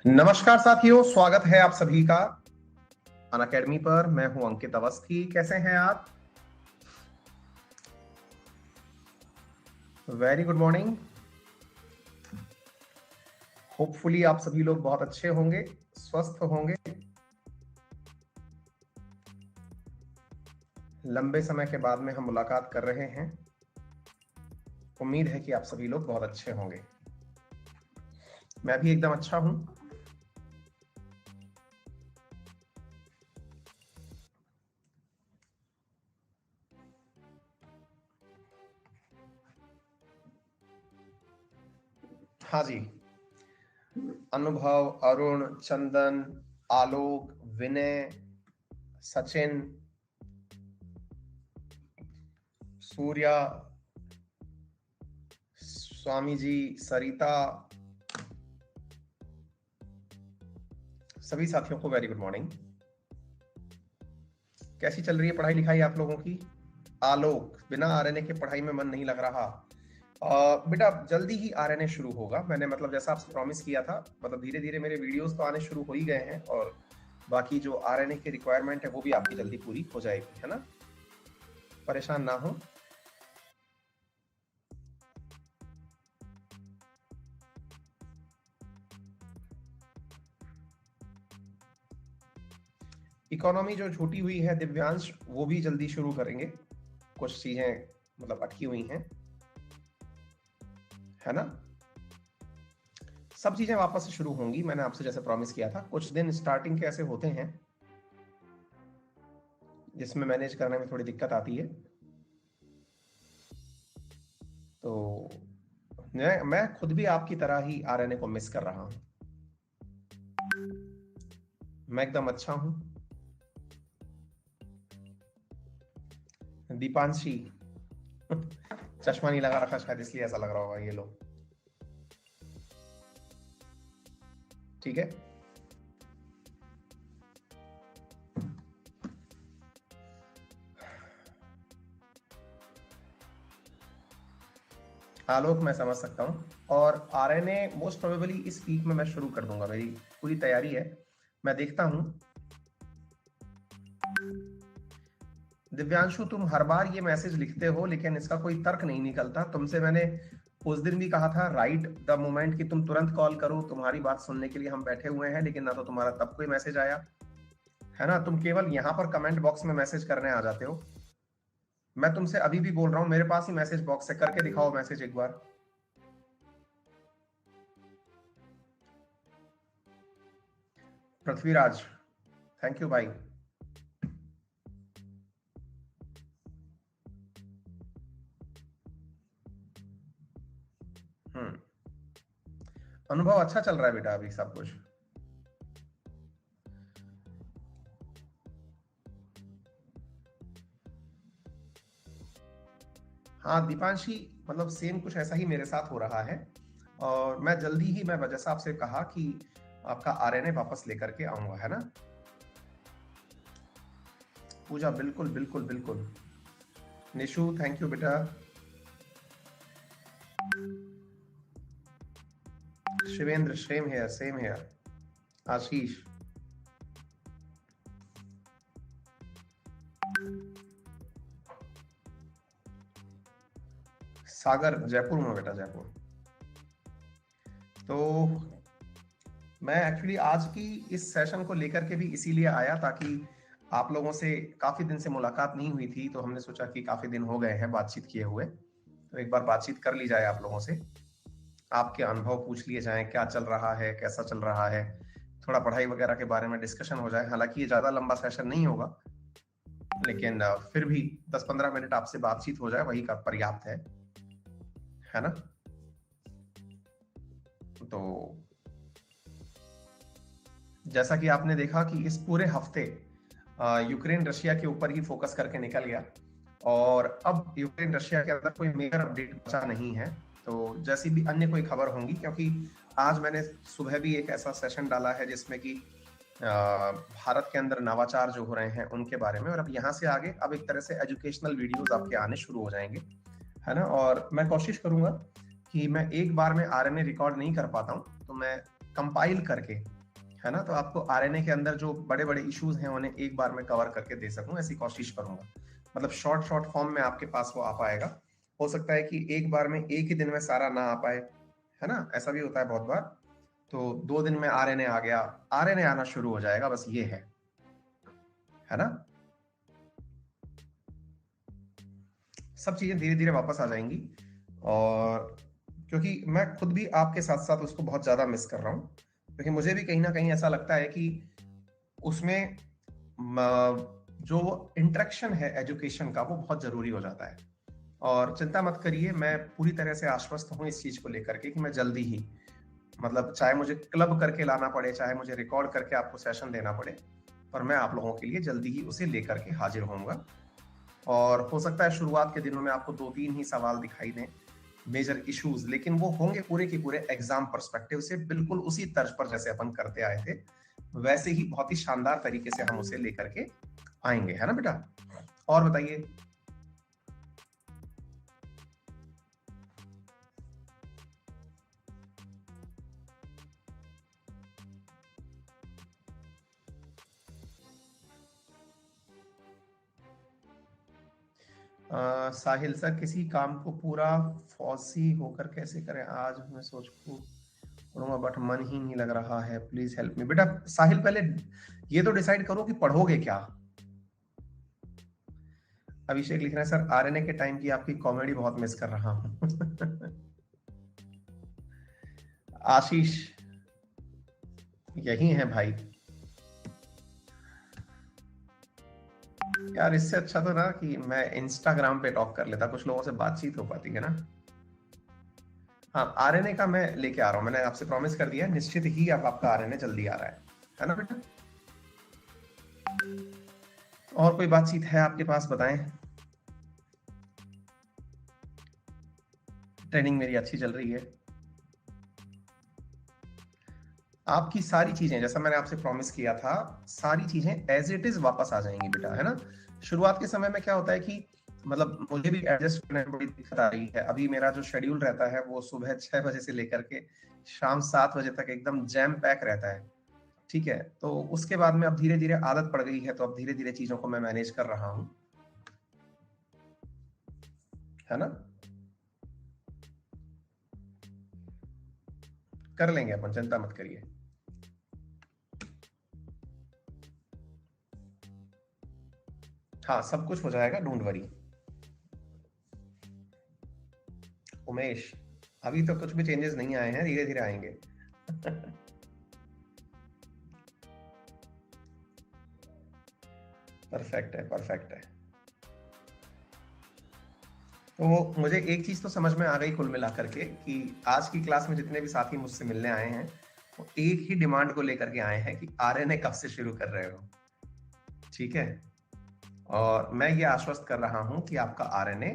नमस्कार साथियों, स्वागत है आप सभी का अनअकैडमी पर। मैं हूं अंकित अवस्थी। कैसे हैं आप? Very good morning. होपफुली आप सभी लोग बहुत अच्छे होंगे, स्वस्थ होंगे। लंबे समय के बाद में हम मुलाकात कर रहे हैं। उम्मीद है कि आप सभी लोग बहुत अच्छे होंगे। मैं भी एकदम अच्छा हूं। हाँ जी, अनुभव, अरुण, चंदन, आलोक, विनय, सचिन, सूर्या, स्वामी जी, सरिता, सभी साथियों को वेरी गुड मॉर्निंग। कैसी चल रही है पढ़ाई लिखाई आप लोगों की? आलोक, बिना आरएनए के पढ़ाई में मन नहीं लग रहा। बेटा जल्दी ही आरएनए शुरू होगा। मैंने मतलब जैसा आपसे प्रॉमिस किया था, मतलब धीरे धीरे मेरे वीडियोस तो आने शुरू हो ही गए हैं और बाकी जो आरएनए की रिक्वायरमेंट है वो भी आपकी जल्दी पूरी हो जाएगी, है ना? परेशान ना हो। इकोनॉमी जो छूटी हुई है दिव्यांश, वो भी जल्दी शुरू करेंगे। कुछ चीजें मतलब अटकी हुई हैं, है ना? सब चीजें वापस से शुरू होंगी। मैंने आपसे जैसे प्रॉमिस किया था, कुछ दिन स्टार्टिंग के ऐसे होते हैं जिसमें मैनेज करने में थोड़ी दिक्कत आती है। तो मैं खुद भी आपकी तरह ही आरएनए को मिस कर रहा हूं। मैं एकदम अच्छा हूं। दीपांशी चश्मा नहीं लगा रखा, शायद इसलिए ऐसा लग रहा होगा। ये लो, ठीक है। आलोक, मैं समझ सकता हूं। और आरएनए मोस्ट प्रोबेबली इस वीक में मैं शुरू कर दूंगा। मेरी पूरी तैयारी है। मैं देखता हूं। दिव्यांशु, तुम हर बार ये मैसेज लिखते हो लेकिन इसका कोई तर्क नहीं निकलता। तुमसे मैंने उस दिन भी कहा था राइट द मोमेंट, कि तुम तुरंत कॉल करो, तुम्हारी बात सुनने के लिए हम बैठे हुए हैं। लेकिन ना तो तुम्हारा तब कोई मैसेज आया, है ना? तुम केवल यहां पर कमेंट बॉक्स में मैसेज करने आ जाते हो। मैं तुमसे अभी भी बोल रहा हूं, मेरे पास ही मैसेज बॉक्स है, करके दिखाओ मैसेज एक बार। पृथ्वीराज, थैंक यू भाई। अनुभव अच्छा चल रहा है बेटा अभी सब कुछ। हाँ दीपांशी, मतलब सेम कुछ ऐसा ही मेरे साथ हो रहा है। और मैं जल्दी ही, मैं जैसा आपसे कहा कि आपका आरएनए वापस लेकर के आऊंगा, है ना? पूजा, बिल्कुल बिल्कुल बिल्कुल। निशु, थैंक यू बेटा। Shivendra, same here same here. Ashish, Sagar, Jaipur में बेटा, जयपुर। तो मैं एक्चुअली आज की इस सेशन को लेकर के भी इसीलिए आया, ताकि आप लोगों से काफी दिन से मुलाकात नहीं हुई थी, तो हमने सोचा कि काफी दिन हो गए हैं बातचीत किए हुए, तो एक बार बातचीत कर ली जाए आप लोगों से। आपके अनुभव पूछ लिए जाएं, क्या चल रहा है, कैसा चल रहा है, थोड़ा पढ़ाई वगैरह के बारे में डिस्कशन हो जाए। हालांकि ये ज्यादा लंबा सेशन नहीं होगा, लेकिन फिर भी 10-15 मिनट आपसे बातचीत हो जाए, वही का पर्याप्त है ना? तो जैसा कि आपने देखा कि इस पूरे हफ्ते यूक्रेन रशिया के ऊपर ही फोकस करके निकल गया, और अब यूक्रेन रशिया के अंदर कोई मेजर अपडेट बचा नहीं है। तो जैसी भी अन्य कोई खबर होंगी, क्योंकि आज मैंने सुबह भी एक ऐसा सेशन डाला है जिसमें कि भारत के अंदर नवाचार जो हो रहे हैं उनके बारे में, और अब यहाँ से आगे अब एक तरह से एजुकेशनल वीडियोस आपके आने शुरू हो जाएंगे, है ना? और मैं कोशिश करूंगा कि मैं एक बार में आरएनए रिकॉर्ड नहीं कर पाता हूँ, तो मैं कंपाइल करके है ना, तो आपको आरएनए के अंदर जो बड़े बड़े इश्यूज हैं उन्हें एक बार में कवर करके दे सकूं, ऐसी कोशिश करूंगा। मतलब शॉर्ट शॉर्ट फॉर्म में आपके पास वो आ पाएगा। हो सकता है कि एक बार में एक ही दिन में सारा ना आ पाए, है ना, ऐसा भी होता है बहुत बार। तो 2 दिन में आरएनए आ गया, आरएनए आना शुरू हो जाएगा, बस ये है ना। सब चीजें धीरे धीरे वापस आ जाएंगी। और क्योंकि मैं खुद भी आपके साथ साथ उसको बहुत ज्यादा मिस कर रहा हूँ, क्योंकि मुझे भी कहीं ना कहीं ऐसा लगता है कि उसमें जो इंटरेक्शन है एजुकेशन का वो बहुत जरूरी हो जाता है। और चिंता मत करिए, मैं पूरी तरह से आश्वस्त हूँ इस चीज को लेकर के कि मैं जल्दी ही, मतलब चाहे मुझे क्लब करके लाना पड़े, चाहे मुझे रिकॉर्ड करके आपको सेशन देना पड़े, पर मैं आप लोगों के लिए जल्दी ही उसे लेकर के हाजिर होऊंगा। और हो सकता है शुरुआत के दिनों में आपको 2-3 ही सवाल दिखाई दें, मेजर इश्यूज, लेकिन वो होंगे पूरे के पूरे एग्जाम पर्सपेक्टिव से बिल्कुल उसी तर्ज पर जैसे अपन करते आए थे, वैसे ही बहुत ही शानदार तरीके से हम उसे लेकर के आएंगे, है ना बेटा। और बताइए। साहिल सर, किसी काम को पूरा फॉसी होकर कैसे करें, आज मैं सोच पढ़ूंगा बट मन ही नहीं लग रहा है, प्लीज हेल्प मी। बेटा साहिल, पहले ये तो डिसाइड करो कि पढ़ोगे क्या। अभिषेक लिख रहे हैं, सर आरएनए के टाइम की आपकी कॉमेडी बहुत मिस कर रहा हूं। आशीष, यही है भाई यार। इससे अच्छा तो ना कि मैं इंस्टाग्राम पे टॉक कर लेता, कुछ लोगों से बातचीत हो पाती है ना। हाँ, आरएनए का मैं लेके आ रहा हूँ, मैंने आपसे प्रॉमिस कर दिया, निश्चित ही अब आपका आरएनए जल्दी आ रहा है ना बेटा। और कोई बातचीत है आपके पास, बताएं। ट्रेनिंग मेरी अच्छी चल रही है। आपकी सारी चीजें, जैसा मैंने आपसे प्रॉमिस किया था, सारी चीजें एज इट इज वापस आ जाएंगी बेटा, है ना। शुरुआत के समय में क्या होता है कि मतलब मुझे भी एडजस्ट करने में बड़ी दिक्कत आ रही है। अभी मेरा जो शेड्यूल रहता है वो सुबह 6 बजे से लेकर के शाम 7 बजे तक एकदम जैम पैक रहता है। ठीक है, तो उसके बाद में अब धीरे धीरे आदत पड़ गई है, तो अब धीरे धीरे चीजों को मैं मैनेज कर रहा हूँ, है ना। कर लेंगे अपन, चिंता मत करिए। हाँ, सब कुछ हो जाएगा, डोंट वरी। उमेश, अभी तो कुछ भी चेंजेस नहीं आए हैं, धीरे धीरे आएंगे। परफेक्ट है, परफेक्ट है। तो मुझे एक चीज तो समझ में आ गई कुल मिलाकर के कि आज की क्लास में जितने भी साथी मुझसे मिलने आए हैं वो एक ही डिमांड को लेकर के आए हैं कि आरएनए कब से शुरू कर रहे हो। ठीक है, और मैं ये आश्वस्त कर रहा हूं कि आपका आरएनए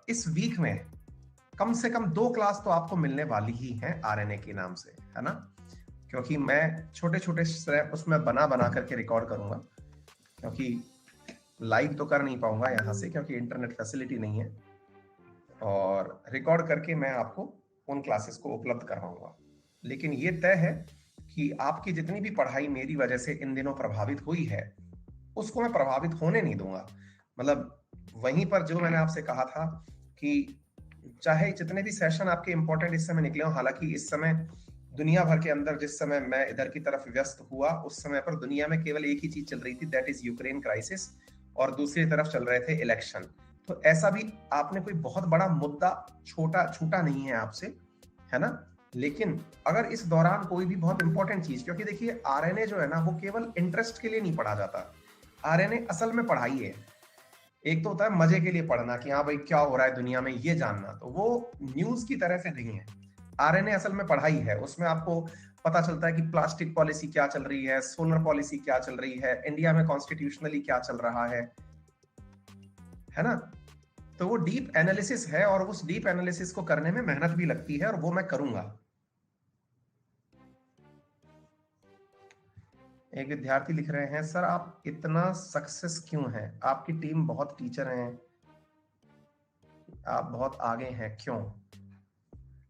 इस वीक में कम से कम 2 क्लास तो आपको मिलने वाली ही है आरएनए के नाम से, है ना। क्योंकि मैं छोटे छोटे स्टेप उसमें बना बना करके रिकॉर्ड करूंगा, क्योंकि लाइव तो कर नहीं पाऊंगा यहाँ से क्योंकि इंटरनेट फैसिलिटी नहीं है, और रिकॉर्ड करके मैं आपको उन क्लासेस को उपलब्ध करवाऊंगा। लेकिन ये तय है कि आपकी जितनी भी पढ़ाई मेरी वजह से इन दिनों प्रभावित हुई है उसको मैं प्रभावित होने नहीं दूंगा। मतलब वहीं पर जो मैंने आपसे कहा था कि चाहे जितने भी सेशन आपके इंपॉर्टेंट इस समय निकले हो, हालांकि इस समय दुनिया भर के अंदर जिस समय मैं इधर की तरफ व्यस्त हुआ उस समय पर दुनिया में केवल एक ही चीज चल रही थी, दैट इज यूक्रेन क्राइसिस, और दूसरी तरफ चल रहे थे इलेक्शन। तो ऐसा भी आपने कोई बहुत बड़ा मुद्दा छोटा छूटा नहीं है आपसे, है ना। लेकिन अगर इस दौरान कोई भी बहुत इंपॉर्टेंट चीज, क्योंकि देखिए आरएनए जो है ना वो केवल इंटरेस्ट के लिए नहीं पढ़ा जाता, आरएनए असल में पढ़ाई है। एक तो होता है मजे के लिए पढ़ना कि हाँ भाई क्या हो रहा है दुनिया में ये जानना, तो वो न्यूज की तरह से नहीं है। आरएनए असल में पढ़ाई है, उसमें आपको पता चलता है कि प्लास्टिक पॉलिसी क्या चल रही है, सोलर पॉलिसी क्या चल रही है, इंडिया में कॉन्स्टिट्यूशनली क्या चल रहा है ना। तो वो डीप एनालिसिस है, और उस डीप एनालिसिस को करने में मेहनत भी लगती है, और वो मैं करूंगा। एक विद्यार्थी लिख रहे हैं, सर आप इतना सक्सेस क्यों हैं, आपकी टीम बहुत टीचर हैं, आप बहुत आगे हैं, क्यों?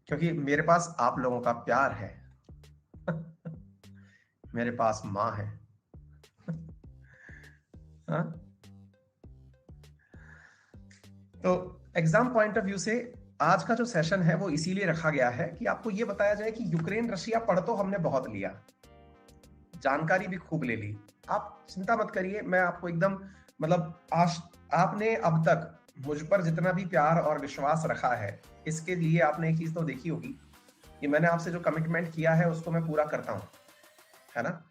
क्योंकि मेरे पास आप लोगों का प्यार है। मेरे पास माँ है। हाँ? तो एग्जाम पॉइंट ऑफ व्यू से आज का जो सेशन है वो इसीलिए रखा गया है कि आपको ये बताया जाए कि यूक्रेन रशिया पढ़ तो हमने बहुत लिया, जानकारी भी खूब ले ली। आप चिंता मत करिए, मैं आपको एकदम मतलब आज आपने अब तक मुझ पर जितना भी प्यार और विश्वास रखा है, इसके लिए आपने एक चीज तो देखी होगी कि मैंने आपसे जो कमिटमेंट किया है उसको मैं पूरा करता हूँ, है ना।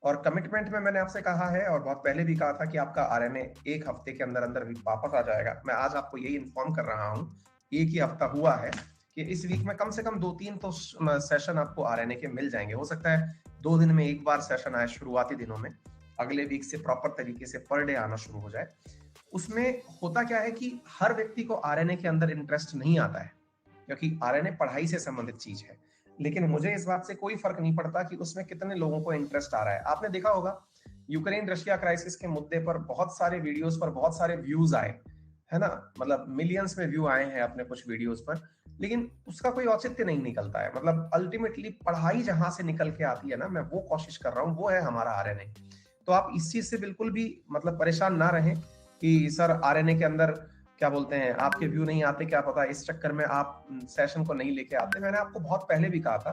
और कमिटमेंट में मैंने आपसे कहा है और बहुत पहले भी कहा था कि आपका आरएनए एक हफ्ते के अंदर अंदर वापस आ जाएगा। मैं आज आपको यही इन्फॉर्म कर रहा हूँ, एक ही हफ्ता हुआ है, कि इस वीक में कम से कम 2-3 तो सेशन आपको आरएनए के मिल जाएंगे। हो सकता है 2 दिन में एक बार सेशन आए शुरुआती दिनों में, अगले वीक से प्रॉपर तरीके से पर डे आना शुरू हो जाए। उसमें होता क्या है कि हर व्यक्ति को आरएनए के अंदर इंटरेस्ट नहीं आता है, क्योंकि आरएनए पढ़ाई से संबंधित चीज है। लेकिन मुझे इस बात से कोई फर्क नहीं पड़ता कि उसमें कितने लोगों को इंटरेस्ट आ रहा है। आपने देखा होगा यूक्रेन रशिया क्राइसिस के मुद्दे पर बहुत सारे वीडियोस पर बहुत सारे व्यूज आए, है ना। मतलब मिलियंस में व्यू आए हैं अपने कुछ वीडियोस पर, लेकिन उसका कोई औचित्य नहीं निकलता है। मतलब अल्टीमेटली पढ़ाई जहां से निकल के आती है ना, मैं वो कोशिश कर रहा हूँ, वो है हमारा आरएनए। तो आप इस चीज से बिल्कुल भी मतलब परेशान ना रहें कि सर आरएनए के अंदर क्या बोलते हैं आपके व्यू नहीं आते, क्या पता इस चक्कर में आप सेशन को नहीं लेके आते। मैंने आपको बहुत पहले भी कहा था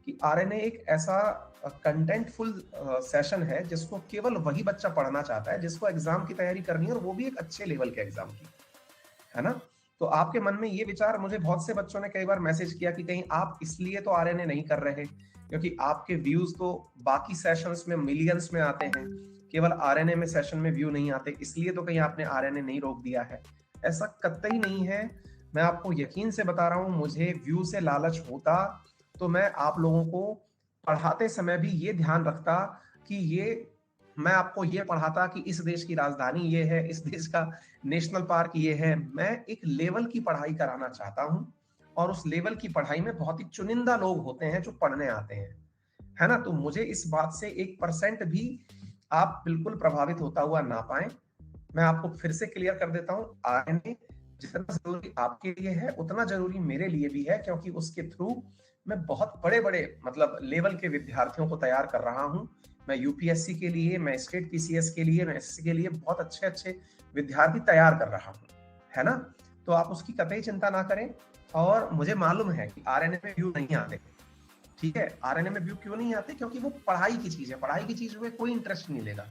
कि आरएनए एक ऐसा कंटेंटफुल सेशन है जिसको केवल वही बच्चा पढ़ना चाहता है जिसको एग्जाम की तैयारी करनी है, और वो भी एक अच्छे लेवल के एग्जाम की, है ना। तो आपके मन में ये विचार, मुझे बहुत से बच्चों ने कई बार मैसेज किया कि कहीं आप इसलिए तो आरएनए नहीं कर रहे क्योंकि आपके व्यूज तो बाकी सेशंस में मिलियंस में आते हैं, केवल आरएनए में सेशन में व्यू नहीं आते, इसलिए तो कहीं आपने आरएनए नहीं रोक दिया है। ऐसा कतई नहीं है। मैं आपको यकीन से बता रहा हूं, मुझे व्यू से लालच होता तो मैं आप लोगों को पढ़ाते समय भी ये ध्यान रखता कि ये मैं आपको ये पढ़ाता कि इस देश की राजधानी ये है, इस देश का नेशनल पार्क ये है। मैं एक लेवल की पढ़ाई कराना चाहता हूं, और उस लेवल की पढ़ाई में बहुत ही चुनिंदा लोग होते हैं जो पढ़ने आते हैं, है ना। तो मुझे इस बात से 1% भी आप बिल्कुल प्रभावित होता हुआ ना पाए। मैं आपको फिर से क्लियर कर देता हूं, आरएनए जितना जरूरी आपके लिए है उतना जरूरी मेरे लिए भी है, क्योंकि उसके थ्रू मैं बहुत बड़े बड़े मतलब लेवल के विद्यार्थियों को तैयार कर रहा हूं। मैं यूपीएससी के लिए, मैं स्टेट पीसीएस के लिए, मैं एसएससी के लिए बहुत अच्छे अच्छे विद्यार्थी तैयार कर रहा हूं, है ना। तो आप उसकी कतई चिंता ना करें। और मुझे मालूम है कि आरएनए में व्यू नहीं आते, ठीक है। आरएनए में व्यू क्यों नहीं आते? क्योंकि वो पढ़ाई की चीज है, पढ़ाई की चीज में कोई इंटरेस्ट नहीं लेगा,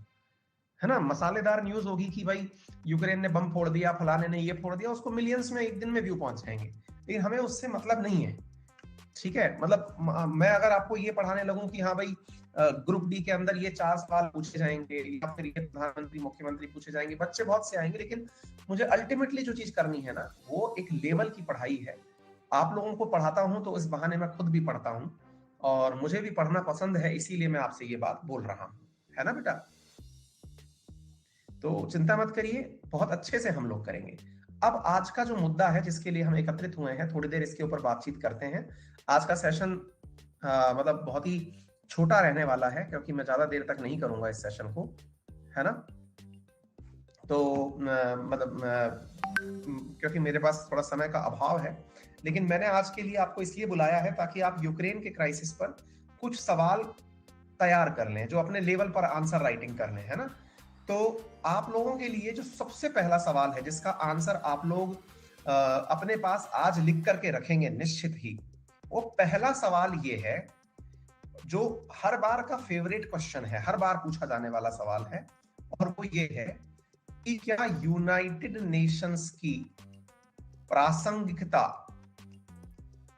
है ना। मसालेदार न्यूज होगी कि भाई यूक्रेन ने बम फोड़ दिया, फलाने ने ये फोड़ दिया, उसको मिलियंस में एक दिन में व्यू पहुंच जाएंगे, लेकिन हमें उससे मतलब नहीं है, ठीक है। मतलब मैं अगर आपको ये पढ़ाने लगूं कि हाँ भाई ग्रुप डी के अंदर ये 4 सवाल पूछे जाएंगे या फिर ये प्रधानमंत्री मुख्यमंत्री पूछे जाएंगे, बच्चे बहुत से आएंगे, लेकिन मुझे अल्टीमेटली जो चीज करनी है ना, वो एक लेवल की पढ़ाई है। आप लोगों को पढ़ाता हूं तो इस बहाने मैं खुद भी पढ़ता हूं, और मुझे भी पढ़ना पसंद है, इसीलिए मैं आपसे ये बात बोल रहा हूं, है ना बेटा। तो चिंता मत करिए, बहुत अच्छे से हम लोग करेंगे। अब आज का जो मुद्दा है जिसके लिए हम एकत्रित हुए हैं, थोड़ी देर इसके ऊपर बातचीत करते हैं। आज का सेशन मतलब बहुत ही छोटा रहने वाला है, क्योंकि मैं ज्यादा देर तक नहीं करूंगा इस सेशन को, है ना। तो मतलब क्योंकि मेरे पास थोड़ा समय का अभाव है, लेकिन मैंने आज के लिए आपको इसलिए बुलाया है ताकि आप यूक्रेन के क्राइसिस पर कुछ सवाल तैयार कर लें, जो अपने लेवल पर आंसर राइटिंग कर लें, है ना। तो आप लोगों के लिए जो सबसे पहला सवाल है जिसका आंसर आप लोग अपने पास आज लिख करके रखेंगे निश्चित ही, वो पहला सवाल ये है जो हर बार का फेवरेट क्वेश्चन है, हर बार पूछा जाने वाला सवाल है, और वो ये है कि क्या यूनाइटेड नेशंस की प्रासंगिकता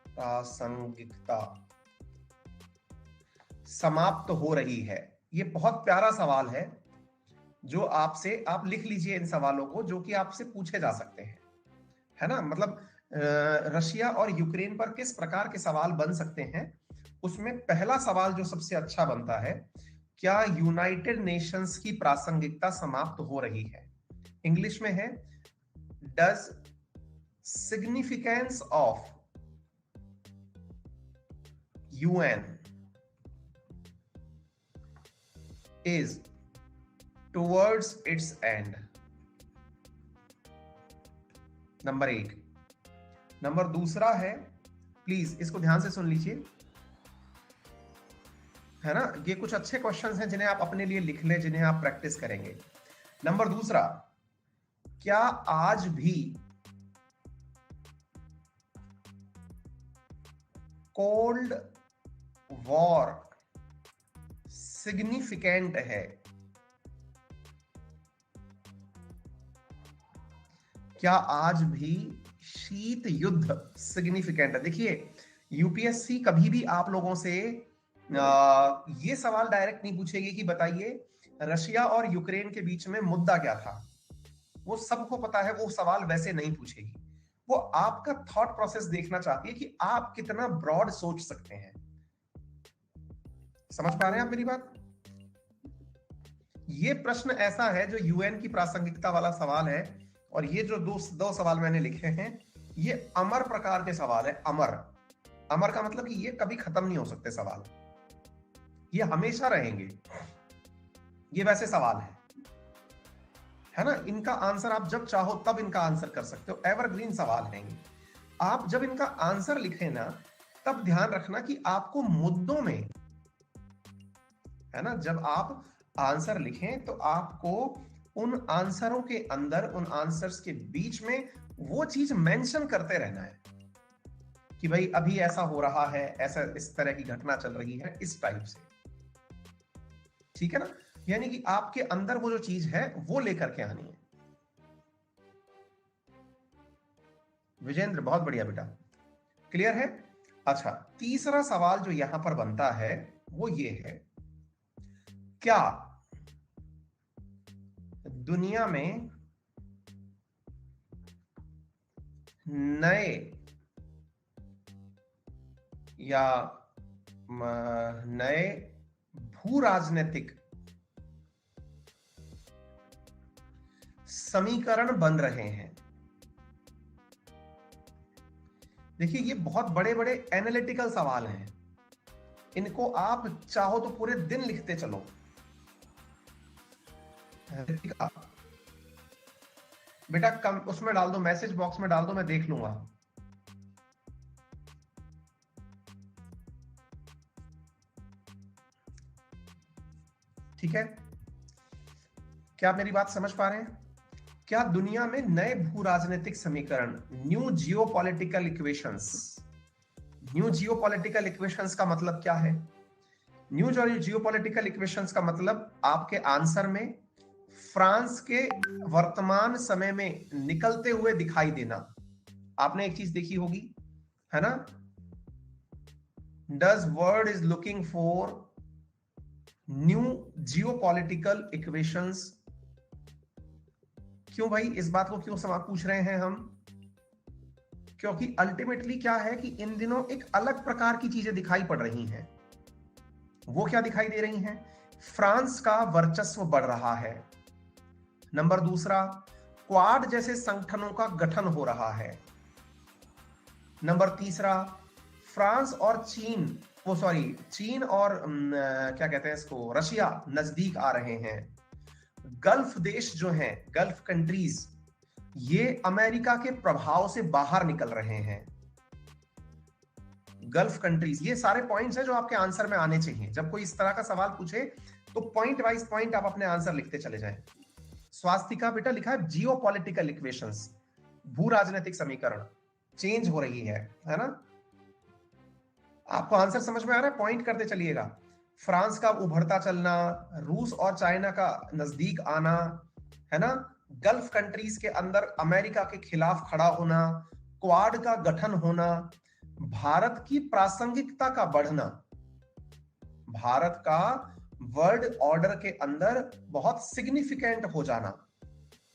प्रासंगिकता समाप्त हो रही है। ये बहुत प्यारा सवाल है जो आपसे, आप लिख लीजिए इन सवालों को जो कि आपसे पूछे जा सकते हैं, है ना। मतलब रशिया और यूक्रेन पर किस प्रकार के सवाल बन सकते हैं, उसमें पहला सवाल जो सबसे अच्छा बनता है, क्या यूनाइटेड नेशंस की प्रासंगिकता समाप्त हो रही है। इंग्लिश में है, does significance of UN is towards it's and. Number 1। Number दूसरा है, प्लीज इसको ध्यान से सुन लीजिए, है ना? ये कुछ अच्छे क्वेश्चंस हैं जिन्हें आप अपने लिए लिख लें, जिन्हें आप प्रैक्टिस करेंगे। नंबर दूसरा, क्या आज भी कोल्ड वॉर सिग्निफिकेंट है? क्या आज भी शीत युद्ध सिग्निफिकेंट है? देखिए, यूपीएससी कभी भी आप लोगों से ये सवाल डायरेक्ट नहीं पूछेगी कि बताइए रशिया और यूक्रेन के बीच में मुद्दा क्या था। वो सबको पता है, वो सवाल वैसे नहीं पूछेगी। वो आपका थॉट प्रोसेस देखना चाहती है कि आप कितना ब्रॉड सोच सकते हैं। समझ पा रहे हैं आप मेरी बात? ये प्रश्न ऐसा है जो यूएन की प्रासंगिकता वाला सवाल है, और ये जो दो सवाल मैंने लिखे हैं, ये अमर प्रकार के सवाल है। अमर, अमर का मतलब कि ये कभी खत्म नहीं हो सकते सवाल, ये हमेशा रहेंगे। ये वैसे सवाल है ना? इनका आंसर आप जब चाहो तब इनका आंसर कर सकते हो, एवरग्रीन सवाल हैं ये। आप जब इनका आंसर लिखें ना, तब ध्यान रखना कि आपको मुद्दों में, है ना, जब आप आंसर लिखें तो आपको उन आंसरों के अंदर, उन आंसर्स के बीच में वो चीज मेंशन करते रहना है कि भाई अभी ऐसा हो रहा है, ऐसा इस तरह की घटना चल रही है, इस टाइप से। ठीक है ना? यानी कि आपके अंदर वो जो चीज है वो लेकर के आनी है। विजेंद्र, बहुत बढ़िया बेटा, क्लियर है? अच्छा, तीसरा सवाल जो यहां पर बनता है वो ये है, क्या दुनिया में नए या नए भू राजनीतिक समीकरण बन रहे हैं? देखिए, ये बहुत बड़े बड़े एनालिटिकल सवाल हैं, इनको आप चाहो तो पूरे दिन लिखते चलो। बेटा कम उसमें डाल दो, मैसेज बॉक्स में डाल दो, मैं देख लूंगा। ठीक है? क्या आप मेरी बात समझ पा रहे हैं? क्या दुनिया में नए भू राजनीतिक समीकरण, new geopolitical equations, new geopolitical equations का मतलब क्या है? न्यू जियोपॉलिटिकल इक्वेशंस का मतलब आपके आंसर में फ्रांस के वर्तमान समय में निकलते हुए दिखाई देना। आपने एक चीज देखी होगी, है ना? Does world is looking for new geopolitical equations? क्यों भाई, इस बात को क्यों सवाल पूछ रहे हैं हम? क्योंकि अल्टीमेटली क्या है कि इन दिनों एक अलग प्रकार की चीजें दिखाई पड़ रही हैं। वो क्या दिखाई दे रही हैं? फ्रांस का वर्चस्व बढ़ रहा है। नंबर दूसरा, क्वाड जैसे संगठनों का गठन हो रहा है। नंबर तीसरा, फ्रांस और चीन, वो सॉरी, चीन और क्या कहते हैं इसको, रशिया नजदीक आ रहे हैं। गल्फ देश जो हैं, गल्फ कंट्रीज, ये अमेरिका के प्रभाव से बाहर निकल रहे हैं। गल्फ कंट्रीज, ये सारे पॉइंट्स हैं जो आपके आंसर में आने चाहिए। जब कोई इस तरह का सवाल पूछे तो पॉइंट वाइज पॉइंट आप अपने आंसर लिखते चले जाएं। स्वास्तिका बेटा लिखा है जियोपॉलिटिकल इक्वेशंस, भू राजनीतिक समीकरण चेंज हो रही है ना? आपको आंसर समझ में आ रहा है? पॉइंट करते चलिएगा। फ्रांस का उभरता चलना, रूस और चाइना का नजदीक आना, है ना? गल्फ कंट्रीज के अंदर अमेरिका के खिलाफ खड़ा होना, क्वाड का गठन होना, भारत की प्रासंगिकता का बढ़ना, भारत का वर्ल्ड ऑर्डर के अंदर बहुत सिग्निफिकेंट हो जाना।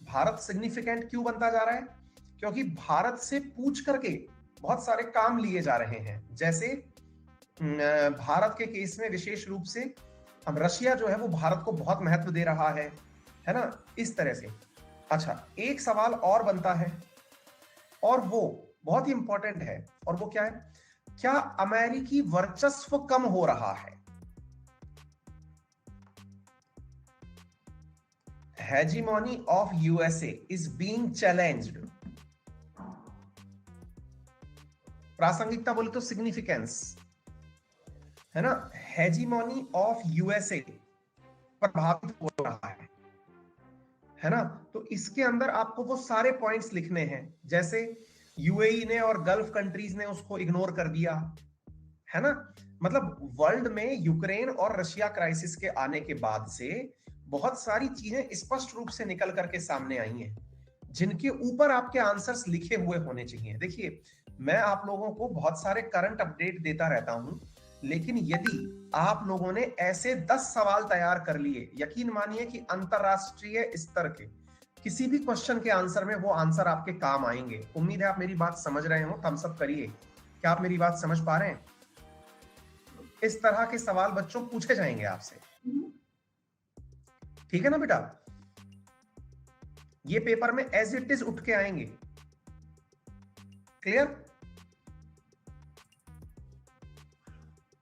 भारत सिग्निफिकेंट क्यों बनता जा रहा है? क्योंकि भारत से पूछ करके बहुत सारे काम लिए जा रहे हैं। जैसे भारत के केस में विशेष रूप से हम, रशिया जो है वो भारत को बहुत महत्व दे रहा है ना? इस तरह से। अच्छा, एक सवाल और बनता है और वो बहुत ही इंपॉर्टेंट है, और वो क्या है? क्या अमेरिकी वर्चस्व कम हो रहा है? Hegemony of USA is being challenged. प्रासंगिकता बोले तो सिग्निफिकेंस, है ना? हेजीमोनी ऑफ यूएसए प्रभावित हो रहा है ना? तो इसके अंदर आपको वो सारे पॉइंट्स लिखने हैं, जैसे यूएई ने और गल्फ कंट्रीज ने उसको इग्नोर कर दिया, है ना? मतलब वर्ल्ड में यूक्रेन और रशिया क्राइसिस के आने के बाद से बहुत सारी चीजें स्पष्ट रूप से निकल करके सामने आई हैं, जिनके ऊपर आपके आंसर्स लिखे हुए होने चाहिए। देखिए, मैं आप लोगों को बहुत सारे करंट अपडेट देता रहता हूं, लेकिन यदि आप लोगों ने ऐसे 10 सवाल तैयार कर लिए, यकीन मानिए कि अंतरराष्ट्रीय स्तर के किसी भी क्वेश्चन के आंसर में वो आंसर आपके काम आएंगे। उम्मीद है आप मेरी बात समझ रहे हो, थम्स अप करिए। क्या आप मेरी बात समझ पा रहे हैं? इस तरह के सवाल बच्चों पूछे जाएंगे आपसे, ठीक है ना बेटा? ये पेपर में एज इट इज उठ के आएंगे। Clear?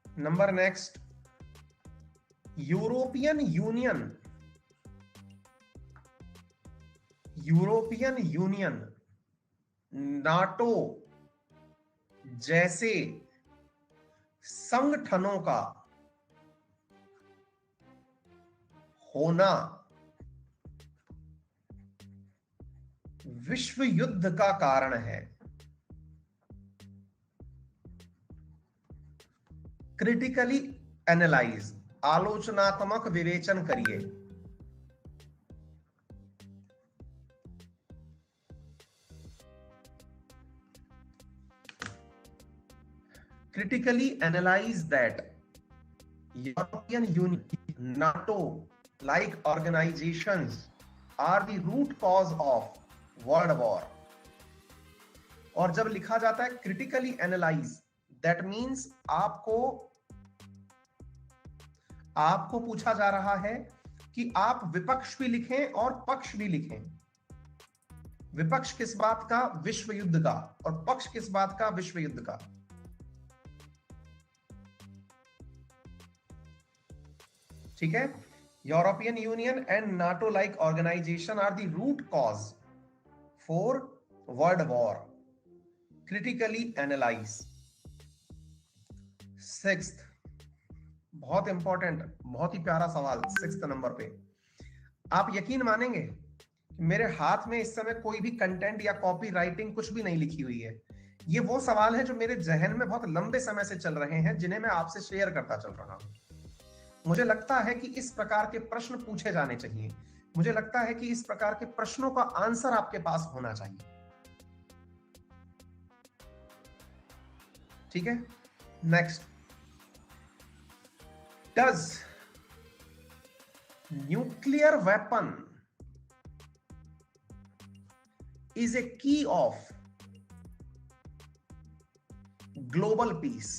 Number next, European union NATO जैसे संगठनों का होना विश्व युद्ध का कारण है। क्रिटिकली एनालाइज, आलोचनात्मक विवेचन करिए। Critically analyze that European Union, NATO like organizations are the root cause of world war। और जब लिखा जाता है critically analyze, that means आपको पूछा जा रहा है कि आप विपक्ष भी लिखें और पक्ष भी लिखें। विपक्ष किस बात का? विश्व युद्ध का। और पक्ष किस बात का? विश्व युद्ध का। ठीक है? European Union and NATO like organisation are the root cause for world war. Critically analyse. Sixth, बहुत इंपॉर्टेंट, बहुत ही प्यारा सवाल, सिक्स्थ नंबर पे। आप यकीन मानेंगे मेरे हाथ में इस समय कोई भी कंटेंट या कॉपी राइटिंग कुछ भी नहीं लिखी हुई है। ये वो सवाल है जो मेरे जहन में बहुत लंबे समय से चल रहे हैं, जिन्हें मैं आपसे शेयर करता चल रहा हूं। मुझे लगता है कि इस प्रकार के प्रश्न पूछे जाने चाहिए। मुझे लगता है कि इस प्रकार के प्रश्नों का आंसर आपके पास होना चाहिए। ठीक है? Next, does nuclear weapon is a की ऑफ ग्लोबल पीस?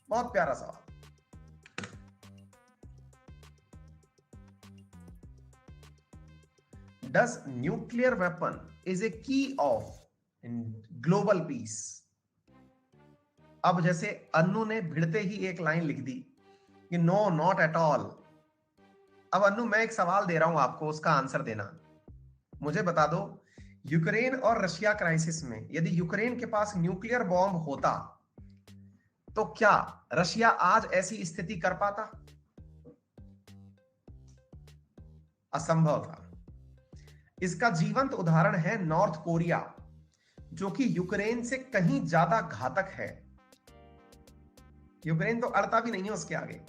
बहुत प्यारा सवाल। Does nuclear weapon is a key of global peace? अब जैसे अन्नू ने भिड़ते ही एक लाइन लिख दी कि नो नॉट एट ऑल। अब अन्नू, मैं एक सवाल दे रहा हूं आपको, उसका आंसर देना। मुझे बता दो, यूक्रेन और रशिया क्राइसिस में यदि यूक्रेन के पास न्यूक्लियर बॉम्ब होता तो क्या रशिया आज ऐसी स्थिति कर पाता? असंभव था। इसका जीवंत उदाहरण है नॉर्थ कोरिया, जो कि यूक्रेन से कहीं ज्यादा घातक है। यूक्रेन तो अड़ता भी नहीं है उसके आगे।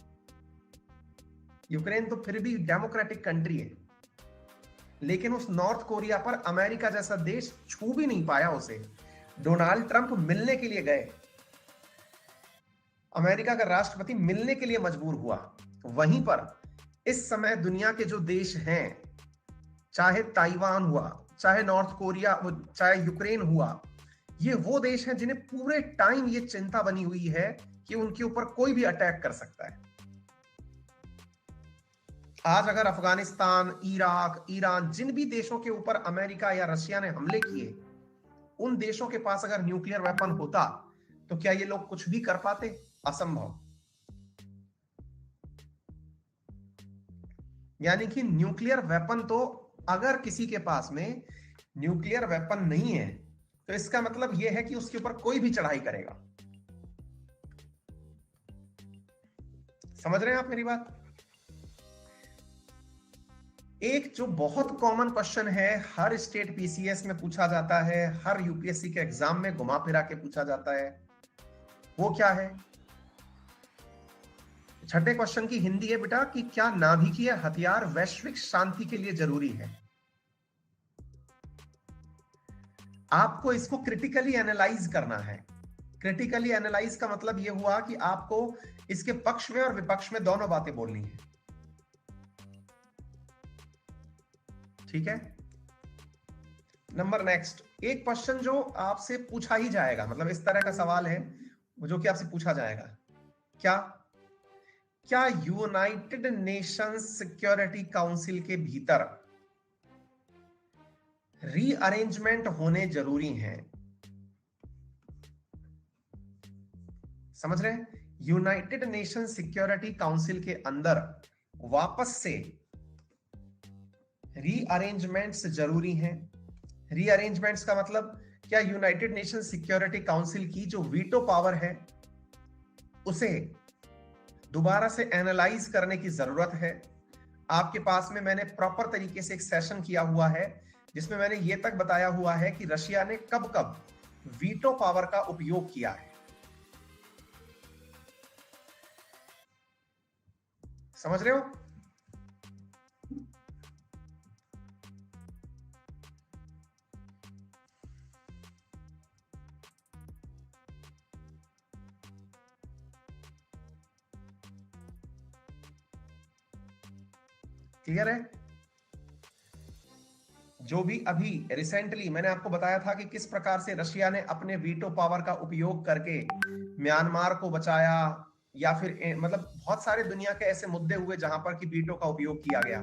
यूक्रेन तो फिर भी डेमोक्रेटिक कंट्री है, लेकिन उस नॉर्थ कोरिया पर अमेरिका जैसा देश छू भी नहीं पाया उसे। डोनाल्ड ट्रंप मिलने के लिए गए, अमेरिका का राष्ट्रपति मिलने के लिए मजबूर हुआ। वहीं पर इस समय दुनिया के जो देश हैं, चाहे ताइवान हुआ, चाहे नॉर्थ कोरिया, चाहे यूक्रेन हुआ, ये वो देश हैं जिन्हें पूरे टाइम ये चिंता बनी हुई है कि उनके ऊपर कोई भी अटैक कर सकता है। आज अगर अफगानिस्तान, इराक, ईरान, जिन भी देशों के ऊपर अमेरिका या रशिया ने हमले किए, उन देशों के पास अगर न्यूक्लियर वेपन होता तो क्या ये लोग कुछ भी कर पाते? असंभव। यानी कि न्यूक्लियर वेपन तो, अगर किसी के पास में न्यूक्लियर वेपन नहीं है तो इसका मतलब यह है कि उसके ऊपर कोई भी चढ़ाई करेगा। समझ रहे हैं आप मेरी बात? एक जो बहुत कॉमन क्वेश्चन है, हर स्टेट पीसीएस में पूछा जाता है, हर यूपीएससी के एग्जाम में घुमा फिरा के पूछा जाता है, वो क्या है? छठे क्वेश्चन की हिंदी है बेटा कि क्या नाभिकीय हथियार वैश्विक शांति के लिए जरूरी है? आपको इसको क्रिटिकली एनालाइज करना है। क्रिटिकली एनालाइज का मतलब यह हुआ कि आपको इसके पक्ष में और विपक्ष में दोनों बातें बोलनी है। ठीक है। नंबर नेक्स्ट, एक क्वेश्चन जो आपसे पूछा ही जाएगा, मतलब इस तरह का सवाल है जो कि आपसे पूछा जाएगा, क्या यूनाइटेड नेशंस सिक्योरिटी काउंसिल के भीतर रीअरेंजमेंट होने जरूरी हैं? समझ रहे हैं? यूनाइटेड नेशन सिक्योरिटी काउंसिल के अंदर वापस से रीअरेंजमेंट्स जरूरी हैं। रीअरेंजमेंट्स का मतलब क्या यूनाइटेड नेशन सिक्योरिटी काउंसिल की जो वीटो पावर है उसे दोबारा से एनालाइज करने की जरूरत है? आपके पास में मैंने प्रॉपर तरीके से एक सेशन किया हुआ है जिसमें मैंने ये तक बताया हुआ है कि रशिया ने कब कब वीटो पावर का उपयोग किया है। समझ रहे हो? क्लियर है? जो भी अभी रिसेंटली मैंने आपको बताया था कि किस प्रकार से रशिया ने अपने वीटो पावर का उपयोग करके म्यांमार को बचाया, या फिर मतलब बहुत सारे दुनिया के ऐसे मुद्दे हुए जहां पर कि वीटो का उपयोग किया गया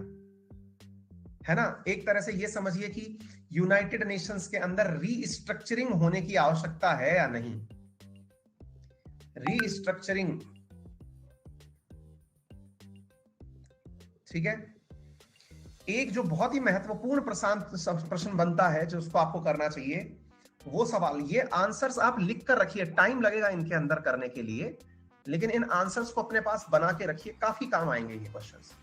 है ना। एक तरह से ये समझिए कि यूनाइटेड नेशंस के अंदर रीस्ट्रक्चरिंग होने की आवश्यकता है या नहीं। रीस्ट्रक्चरिंग, ठीक है। एक जो बहुत ही महत्वपूर्ण प्रश्न बनता है जो उसको आपको करना चाहिए, वो सवाल, ये आंसर्स आप लिख कर रखिए, टाइम लगेगा इनके अंदर करने के लिए, लेकिन इन आंसर्स को अपने पास बना के रखिए, काफी काम आएंगे ये क्वेश्चंस।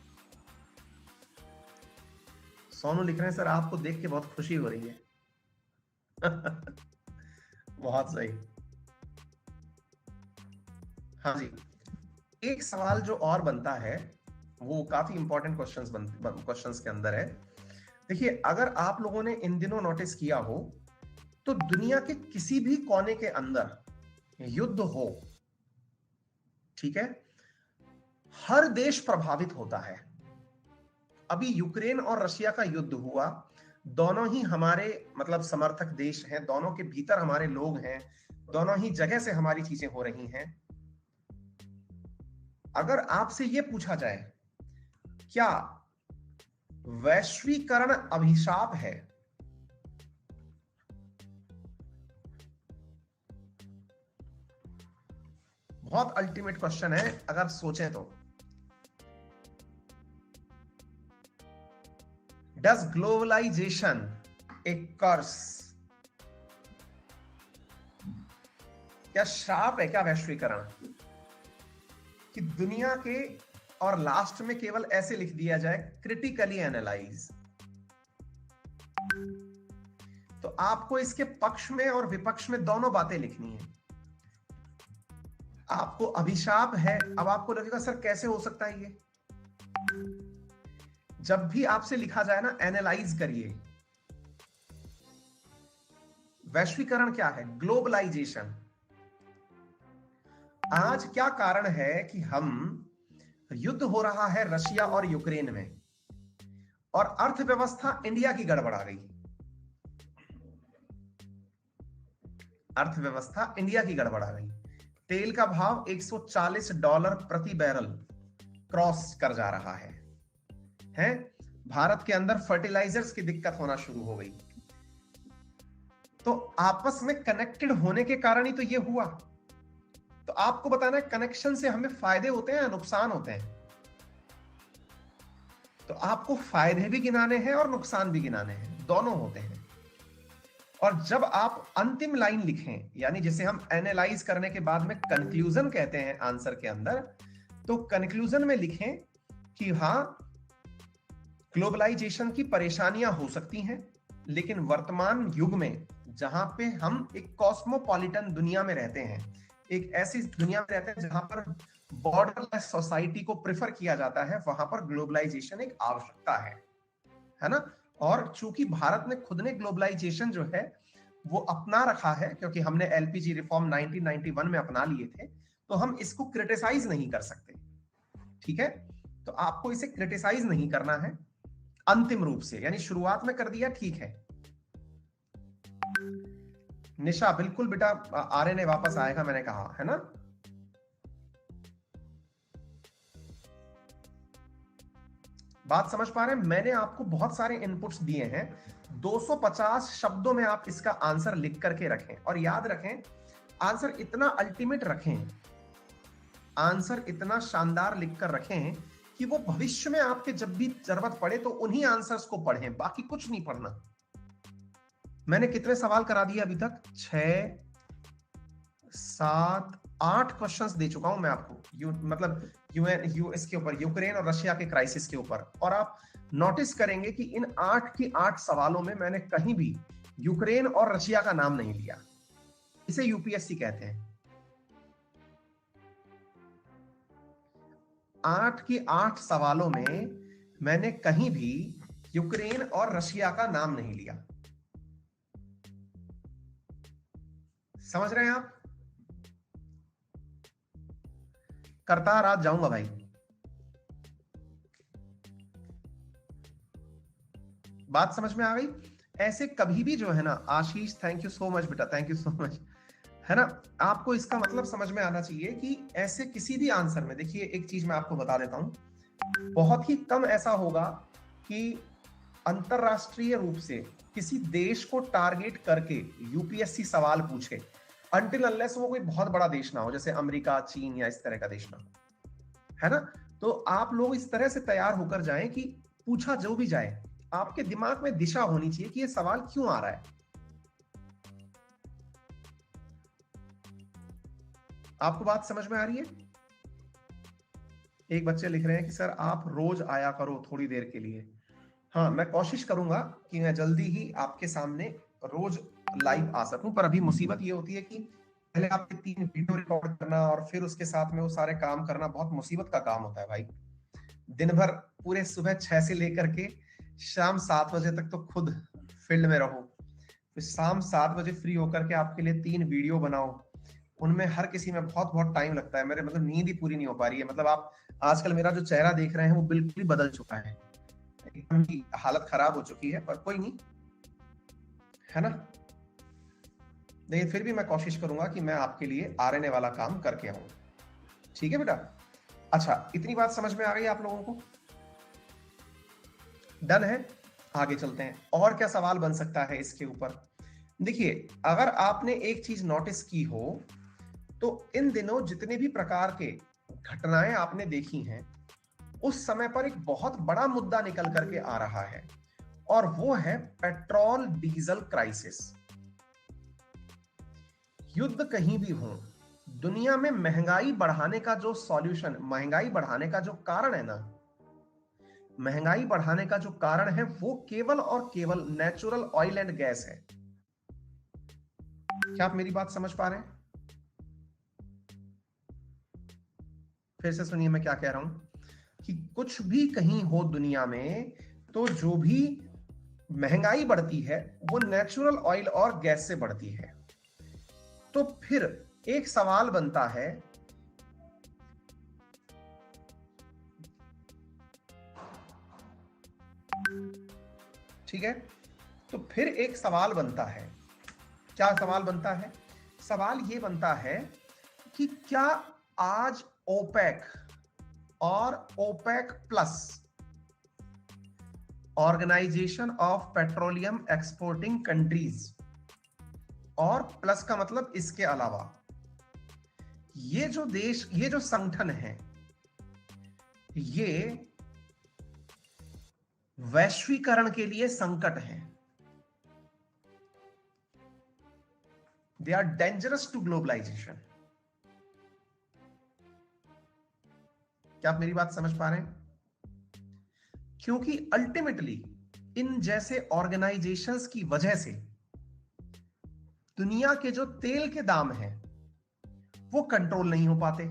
सोनू लिख रहे हैं सर आपको देख के बहुत खुशी हो रही है। बहुत सही। हाँ जी, एक सवाल जो और बनता है वो काफी इंपॉर्टेंट क्वेश्चंस के अंदर है। देखिए, अगर आप लोगों ने इन दिनों नोटिस किया हो तो दुनिया के किसी भी कोने के अंदर युद्ध हो, ठीक है, हर देश प्रभावित होता है। अभी यूक्रेन और रशिया का युद्ध हुआ, दोनों ही हमारे मतलब समर्थक देश हैं, दोनों के भीतर हमारे लोग हैं, दोनों ही जगह से हमारी चीजें हो रही हैं। अगर आपसे यह पूछा जाए क्या वैश्वीकरण अभिशाप है, बहुत अल्टीमेट क्वेश्चन है अगर सोचें तो। डज ग्लोबलाइजेशन ए कर्स, क्या श्राप है क्या वैश्वीकरण, कि दुनिया के, और लास्ट में केवल ऐसे लिख दिया जाए क्रिटिकली एनालाइज। तो आपको इसके पक्ष में और विपक्ष में दोनों बातें लिखनी है। आपको अभिशाप है, अब आपको लगेगा सर कैसे हो सकता है ये। जब भी आपसे लिखा जाए ना, एनालाइज करिए। वैश्वीकरण क्या है? ग्लोबलाइजेशन। आज क्या कारण है कि हम, युद्ध हो रहा है रशिया और यूक्रेन में, और अर्थव्यवस्था इंडिया की गड़बड़ा गई। अर्थव्यवस्था इंडिया की गड़बड़ा गई। तेल का भाव $140 प्रति बैरल क्रॉस कर जा रहा है? भारत के अंदर फर्टिलाइजर्स की दिक्कत होना शुरू हो गई। तो आपस में कनेक्टेड होने के कारण ही तो ये हुआ। तो आपको बताना है कनेक्शन से हमें फायदे होते हैं या नुकसान होते हैं। तो आपको फायदे भी गिनाने हैं और नुकसान भी गिनाने हैं, दोनों होते हैं। और जब आप अंतिम लाइन लिखें, यानी जिसे हम एनालाइज करने के बाद में कंक्लूजन कहते हैं आंसर के अंदर, तो कंक्लूजन में लिखें कि हाँ, ग्लोबलाइजेशन की परेशानियां हो सकती हैं, लेकिन वर्तमान युग में जहां पे हम एक कॉस्मोपॉलिटन दुनिया में रहते हैं, एक ऐसी दुनिया में रहते हैं जहां पर बॉर्डरलेस सोसाइटी को प्रेफर किया जाता है, वहां पर ग्लोबलाइजेशन एक आवश्यकता है ना। और चूंकि भारत ने खुद ने ग्लोबलाइजेशन जो है वो अपना रखा है, क्योंकि हमने एलपीजी रिफॉर्म 1991 में अपना लिए थे, तो हम इसको क्रिटिसाइज नहीं कर सकते। ठीक है, तो आपको इसे क्रिटिसाइज नहीं करना है अंतिम रूप से, यानी शुरुआत में कर दिया ठीक है। निशा बिल्कुल बेटा, आर्यन ने वापस आएगा मैंने कहा है ना। बात समझ पा रहे हैं? मैंने आपको बहुत सारे इनपुट्स दिए हैं, 250 शब्दों में आप इसका आंसर लिख करके रखें, और याद रखें आंसर इतना अल्टीमेट रखें, आंसर इतना शानदार लिखकर रखें कि वो भविष्य में आपके जब भी जरूरत पड़े तो उन्हीं आंसर्स को पढ़ें, बाकी कुछ नहीं पढ़ना। मैंने कितने सवाल करा दिए अभी तक? 6, 7, 8 क्वेश्चंस दे चुका हूं मैं आपको, मतलब यूएस के ऊपर, यूक्रेन और रशिया के क्राइसिस के ऊपर। और आप नोटिस करेंगे कि इन 8 की 8 सवालों में मैंने कहीं भी यूक्रेन और रशिया का नाम नहीं लिया। इसे यूपीएससी कहते हैं। 8 की 8 सवालों में मैंने कहीं भी यूक्रेन और रशिया का नाम नहीं लिया। समझ रहे हैं आप? करता रात जाऊंगा भाई। बात समझ में आ गई? ऐसे कभी भी जो है ना, आशीष थैंक यू सो मच बेटा, थैंक यू सो मच, है ना। आपको इसका मतलब समझ में आना चाहिए कि ऐसे किसी भी आंसर में, देखिए एक चीज मैं आपको बता देता हूं, बहुत ही कम ऐसा होगा कि अंतरराष्ट्रीय रूप से किसी देश को टारगेट करके यूपीएससी सवाल पूछे, अनटिल अनलेस वो कोई बहुत बड़ा देश ना हो, जैसे अमेरिका, चीन या इस तरह का देश ना हो, है ना। तो आप लोग इस तरह से तैयार होकर जाएं कि पूछा जो भी जाए, आपके दिमाग में दिशा होनी चाहिए कि ये सवाल क्यों आ रहा है। आपको बात समझ में आ रही है? एक बच्चे लिख रहे हैं कि सर आप रोज आया करो थोड़ी देर के लिए। हाँ, मैं कोशिश करूंगा कि मैं जल्दी ही आपके सामने रोज लाइव आ सकूं, पर अभी मुसीबत ये होती है कि पहले आपके 3 वीडियो रिकॉर्ड करना और फिर उसके साथ में वो सारे काम करना बहुत मुसीबत का काम होता है भाई। दिन भर पूरे सुबह 6 से लेकर के शाम 7 बजे तक तो खुद फील्ड में रहो, फिर शाम 7 बजे फ्री होकर के आपके लिए 3 वीडियो बनाओ, उनमें हर किसी में बहुत बहुत टाइम लगता है। मेरे मतलब नींद ही पूरी नहीं हो पा रही है। मतलब आप आजकल मेरा जो चेहरा देख रहे हैं वो बिल्कुल ही बदल चुका है, एकदम ही हालत खराब हो चुकी है, पर कोई नहीं, है ना। लेकिन फिर भी मैं कोशिश करूंगा कि मैं आपके लिए आरएनए वाला काम करके आऊं। ठीक है बेटा? अच्छा, इतनी बात समझ में आ गई आप लोगों को? डन है? आगे चलते हैं, और क्या सवाल बन सकता है इसके ऊपर। देखिए, अगर आपने एक चीज नोटिस की हो तो इन दिनों जितने भी प्रकार के घटनाएं आपने देखी हैं, उस समय पर एक बहुत बड़ा मुद्दा निकल करके आ रहा है, और वो है पेट्रोल डीजल क्राइसिस। युद्ध कहीं भी हो, दुनिया में महंगाई बढ़ाने का जो सॉल्यूशन, महंगाई बढ़ाने का जो कारण है ना, महंगाई बढ़ाने का जो कारण है वो केवल और केवल नेचुरल ऑयल एंड गैस है। क्या आप मेरी बात समझ पा रहे हैं? फिर से सुनिए मैं क्या कह रहा हूं, कि कुछ भी कहीं हो दुनिया में, तो जो भी महंगाई बढ़ती है वो नेचुरल ऑयल और गैस से बढ़ती है। तो फिर एक सवाल बनता है, ठीक है, तो फिर एक सवाल बनता है। क्या सवाल बनता है? सवाल ये बनता है कि क्या आज ओपेक और OPEC plus, organisation of petroleum exporting countries, और प्लस का मतलब इसके अलावा, ये जो देश, ये जो संगठन है, ये वैश्वीकरण के लिए संकट है। They are dangerous to globalization. क्या आप मेरी बात समझ पा रहे हैं? क्योंकि अल्टीमेटली इन जैसे ऑर्गेनाइजेशंस की वजह से दुनिया के जो तेल के दाम हैं वो कंट्रोल नहीं हो पाते।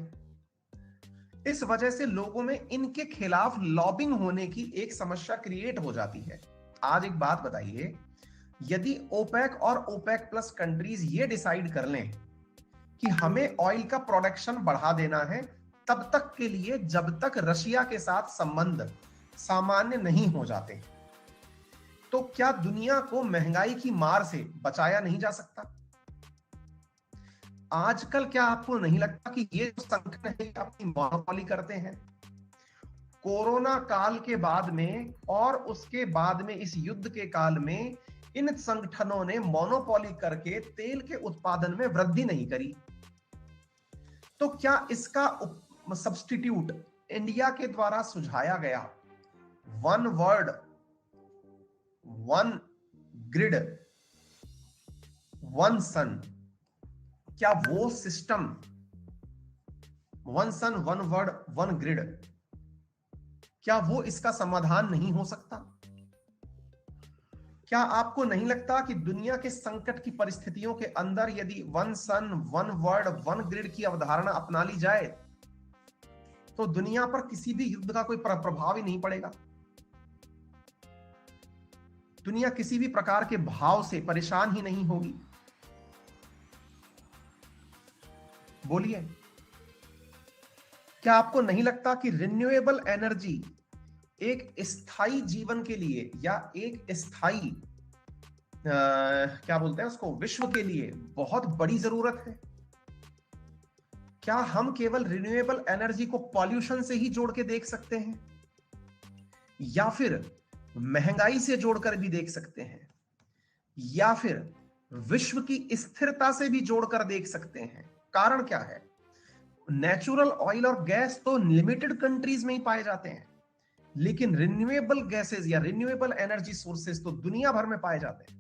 इस वजह से लोगों में इनके खिलाफ लॉबिंग होने की एक समस्या क्रिएट हो जाती है। आज एक बात बताइए, यदि ओपेक और ओपेक प्लस कंट्रीज ये डिसाइड कर लें कि हमें ऑयल का प्रोडक्शन बढ़ा देना है तब तक के लिए जब तक रशिया के साथ संबंध सामान्य नहीं हो जाते, तो क्या दुनिया को महंगाई की मार से बचाया नहीं जा सकता? आजकल क्या आपको नहीं लगता कि ये जो संगठन है अपनी मोनोपोली करते हैं? कोरोना काल के बाद में और उसके बाद में इस युद्ध के काल में इन संगठनों ने मोनोपोली करके तेल के उत्पादन में वृद्धि नहीं करी। तो क्या इसका सब्स्टिट्यूट इंडिया के द्वारा सुझाया गया one world one grid one sun, क्या वो system one sun one world one grid, क्या वो इसका समाधान नहीं हो सकता? क्या आपको नहीं लगता कि दुनिया के संकट की परिस्थितियों के अंदर यदि one sun one world one grid की अवधारणा अपना ली जाए तो दुनिया पर किसी भी युद्ध का कोई प्रभाव ही नहीं पड़ेगा? दुनिया किसी भी प्रकार के भाव से परेशान ही नहीं होगी। बोलिए, क्या आपको नहीं लगता कि रिन्यूएबल एनर्जी एक स्थायी जीवन के लिए या एक स्थायी क्या बोलते हैं उसको, विश्व के लिए बहुत बड़ी जरूरत है? क्या हम केवल रिन्यूएबल एनर्जी को पॉल्यूशन से ही जोड़ के देख सकते हैं या फिर महंगाई से जोड़कर भी देख सकते हैं या फिर विश्व की स्थिरता से भी जोड़कर देख सकते हैं? कारण क्या है? नेचुरल ऑयल और गैस तो लिमिटेड कंट्रीज में ही पाए जाते हैं, लेकिन रिन्यूएबल गैसेस या रिन्यूएबल एनर्जी सोर्सेस तो दुनिया भर में पाए जाते हैं।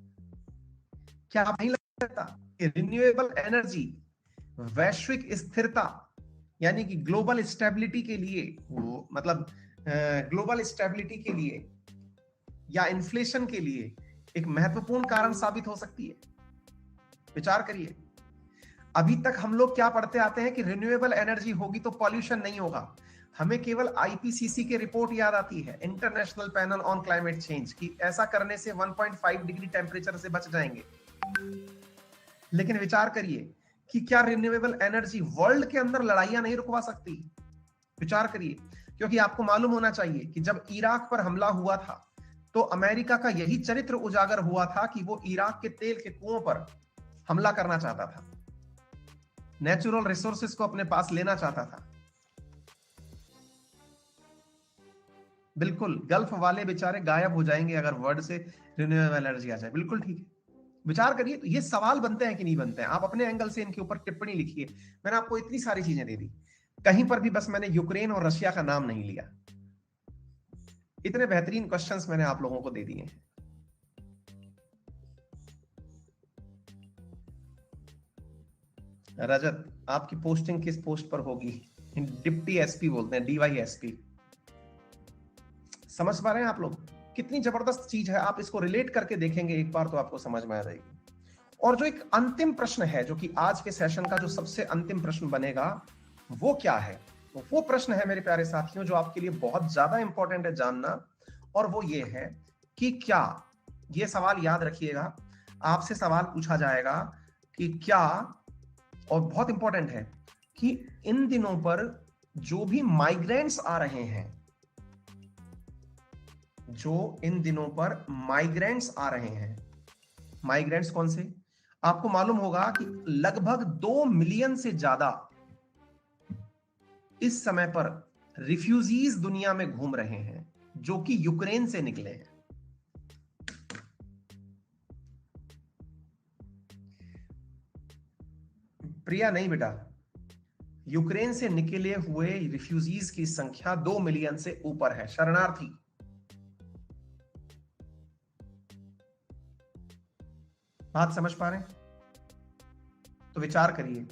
क्या आप नहीं लगता कि रिन्यूएबल एनर्जी वैश्विक स्थिरता यानी कि ग्लोबल स्टेबिलिटी के लिए, वो मतलब ग्लोबल स्टेबिलिटी के लिए या इन्फ्लेशन के लिए एक महत्वपूर्ण कारण साबित हो सकती है? विचार करिए। अभी तक हम लोग क्या पढ़ते आते हैं कि रिन्यूएबल एनर्जी होगी तो पॉल्यूशन नहीं होगा। हमें केवल आईपीसीसी की रिपोर्ट याद आती है, international panel on climate change, कि ऐसा करने से 1.5 डिग्री टेम्परेचर से बच जाएंगे। लेकिन विचार करिए कि क्या रिन्यूएबल एनर्जी वर्ल्ड के अंदर लड़ाइयां नहीं रुकवा सकती? विचार करिए, क्योंकि आपको मालूम होना चाहिए कि जब इराक पर हमला हुआ था तो अमेरिका का यही चरित्र उजागर हुआ था कि वो इराक के तेल के कुओं पर हमला करना चाहता था, नेचुरल रिसोर्सेस को अपने पास लेना चाहता था। बिल्कुल, गल्फ वाले बेचारे गायब हो जाएंगे अगर वर्ल्ड से रिन्यूएबल एनर्जी आ जाए। बिल्कुल ठीक है। विचार करिए, तो ये सवाल बनते हैं कि नहीं बनते हैं? आप अपने एंगल से इनके ऊपर टिप्पणी लिखिए। मैंने आपको इतनी सारी चीजें दे दी, कहीं पर भी बस मैंने यूक्रेन और रशिया का नाम नहीं लिया। इतने बेहतरीन क्वेश्चंस मैंने आप लोगों को दे दिए हैं। रजत, आपकी पोस्टिंग किस पोस्ट पर होगी? डिप्टी एसपी बोलते हैं, डीवाईएसपी। समझ पा रहे हैं आप लोग? कितनी जबरदस्त चीज है। आप इसको रिलेट करके देखेंगे एक बार तो आपको समझ में आ जाएगी। और जो एक अंतिम प्रश्न है, जो कि आज के सेशन का जो सबसे अंतिम प्रश्न बनेगा, वो क्या है? वो प्रश्न है मेरे प्यारे साथियों जो आपके लिए बहुत ज्यादा इंपॉर्टेंट है जानना, और वो ये है कि क्या, ये सवाल याद रखिएगा, आपसे सवाल पूछा जाएगा कि क्या, और बहुत इंपॉर्टेंट है, कि इन दिनों पर जो भी माइग्रेंट्स आ रहे हैं, जो इन दिनों पर माइग्रेंट्स आ रहे हैं, माइग्रेंट्स कौन से? आपको मालूम होगा कि लगभग 2 मिलियन से ज्यादा इस समय पर रिफ्यूजीज दुनिया में घूम रहे हैं जो कि यूक्रेन से निकले हैं। प्रिया नहीं बेटा, यूक्रेन से निकले हुए रिफ्यूजीज की संख्या 2 मिलियन से ऊपर है, शरणार्थी। बात समझ पा रहे हैं? तो विचार करिए,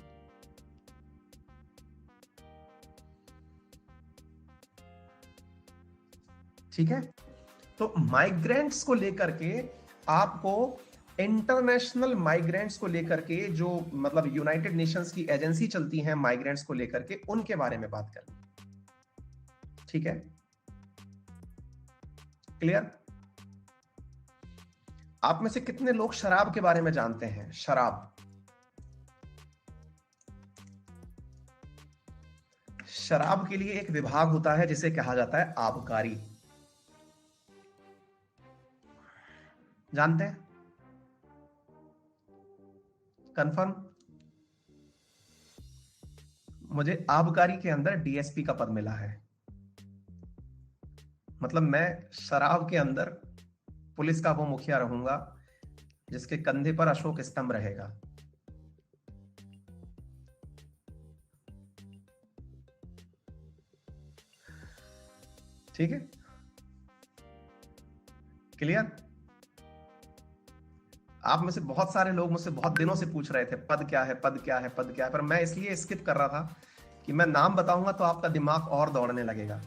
ठीक है। तो माइग्रेंट्स को लेकर के आपको, इंटरनेशनल माइग्रेंट्स को लेकर के जो मतलब यूनाइटेड नेशंस की एजेंसी चलती है माइग्रेंट्स को लेकर के, उनके बारे में बात करनी। ठीक है, क्लियर? आप में से कितने लोग शराब के बारे में जानते हैं? शराब, शराब के लिए एक विभाग होता है जिसे कहा जाता है आबकारी। जानते हैं? कंफर्म? मुझे आबकारी के अंदर डीएसपी का पद मिला है, मतलब मैं शराब के अंदर पुलिस का वो मुखिया रहूंगा जिसके कंधे पर अशोक स्तंभ रहेगा। ठीक है, क्लियर? आप में से बहुत सारे लोग मुझसे बहुत दिनों से पूछ रहे थे पद क्या है, पद क्या है, पद क्या है, पर मैं इसलिए स्किप कर रहा था कि मैं नाम बताऊंगा तो आपका दिमाग और दौड़ने लगेगा,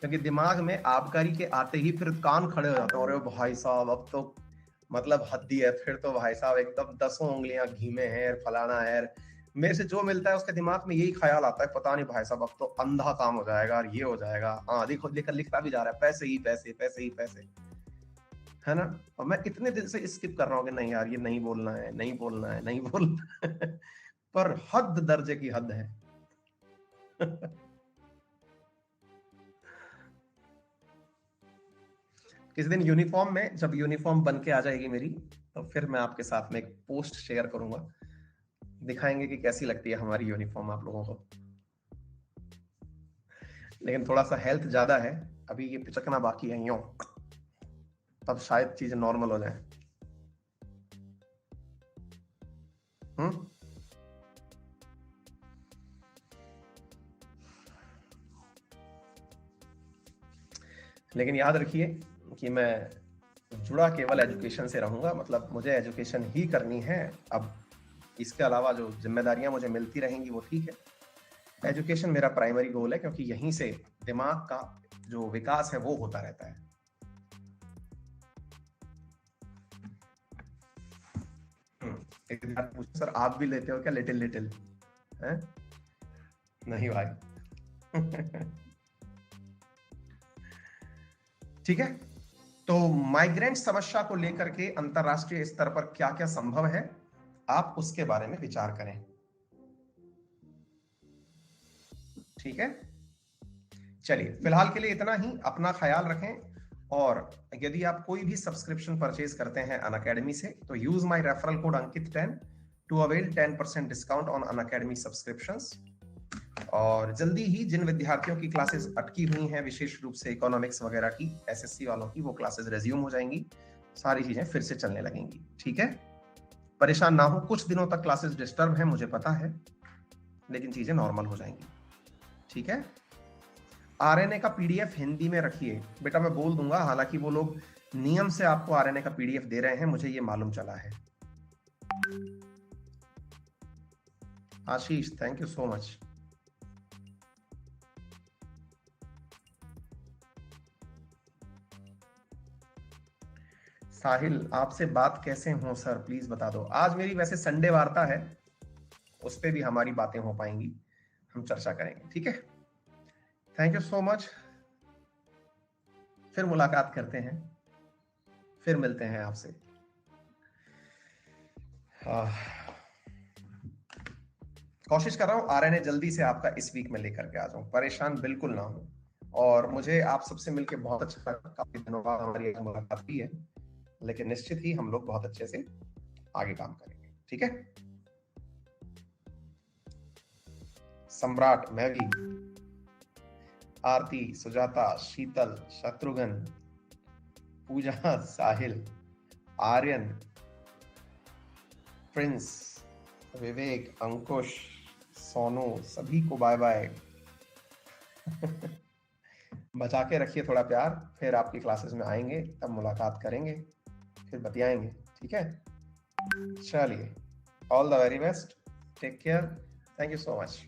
क्योंकि दिमाग में आबकारी के आते ही फिर कान खड़े हो जाते हैं, अरे भाई साहब अब तो मतलब हद्दी है, फिर तो भाई साहब एकदम 10 उंगलियां घी में है, फलाना है। मेरे से जो मिलता है उसके दिमाग में यही ख्याल आता है, पता नहीं भाई साहब अब तो अंधा काम हो जाएगा और ये हो जाएगा। हाँ, देखो लेकर लिखता भी जा रहा है पैसे ही पैसे, पैसे ही पैसे, है ना? और मैं इतने दिन से स्किप कर रहा हूँ कि नहीं यार, ये नहीं बोलना है, नहीं बोलना है, नहीं बोलना है। पर हद दर्जे की हद है। किस दिन यूनिफॉर्म में, जब यूनिफॉर्म बन के आ जाएगी मेरी, तो फिर मैं आपके साथ में एक पोस्ट शेयर करूंगा, दिखाएंगे कि कैसी लगती है हमारी यूनिफॉर्म आप लोगों को। लेकिन थोड़ा सा हेल्थ ज्यादा है अभी, ये पिचकना बाकी है यूं, तब शायद चीजें नॉर्मल हो जाए। लेकिन याद रखिए कि मैं जुड़ा केवल एजुकेशन से रहूंगा, मतलब मुझे एजुकेशन ही करनी है। अब इसके अलावा जो जिम्मेदारियां मुझे मिलती रहेंगी वो ठीक है, एजुकेशन मेरा प्राइमरी गोल है, क्योंकि यहीं से दिमाग का जो विकास है वो होता रहता है। एक बार पूछो, सर आप भी लेते हो क्या लिटिल लिटिल? है नहीं भाई। ठीक है, तो माइग्रेंट समस्या को लेकर के अंतरराष्ट्रीय स्तर पर क्या क्या संभव है, आप उसके बारे में विचार करें। ठीक है, चलिए फिलहाल के लिए इतना ही, अपना ख्याल रखें। और यदि आप कोई भी सब्सक्रिप्शन परचेज करते हैं अनअकैडमी से, तो use my referral code Ankit 10 to avail 10% discount on Unacademy subscriptions. और जल्दी ही जिन विद्यार्थियों की क्लासेस अटकी हुई हैं, विशेष रूप से इकोनॉमिक्स वगैरह की, एसएससी वालों की, वो क्लासेस रेज्यूम हो जाएंगी, सारी चीजें फिर से चलने लगेंगी। ठीक है, परेशान ना हो, कुछ दिनों तक क्लासेस डिस्टर्ब हैं मुझे पता है, लेकिन चीजें नॉर्मल हो जाएंगी। ठीक है, आरएनए का पीडीएफ हिंदी में रखिए बेटा, मैं बोल दूंगा, हालांकि वो लोग नियम से आपको आरएनए का पीडीएफ दे रहे हैं, मुझे ये मालूम चला है। आशीष, थैंक यू सो मच। साहिल, आपसे बात कैसे हो सर, प्लीज बता दो। आज मेरी वैसे संडे वार्ता है, उस पर भी हमारी बातें हो पाएंगी, हम चर्चा करेंगे। ठीक है, थैंक यू सो मच, फिर मुलाकात करते हैं, फिर मिलते हैं आपसे। कोशिश कर रहा हूँ आरएनए जल्दी से आपका इस वीक में लेकर के आ जाऊं, परेशान बिल्कुल ना हो। और मुझे आप सबसे मिलकर बहुत अच्छा लगा, काफी दिनों बाद हमारी मुलाकात हुई है, लेकिन निश्चित ही हम लोग बहुत अच्छे से आगे काम करेंगे। ठीक है, सम्राट, मैं भी, आरती, सुजाता, शीतल, शत्रुघ्न, पूजा, साहिल, आर्यन, प्रिंस, विवेक, अंकुश, सोनू, सभी को बाय बाय। बचा के रखिए थोड़ा प्यार, फिर आपकी क्लासेस में आएंगे, तब मुलाकात करेंगे, फिर बतियाएंगे। ठीक है, चलिए, all the very best, take care, thank you so much.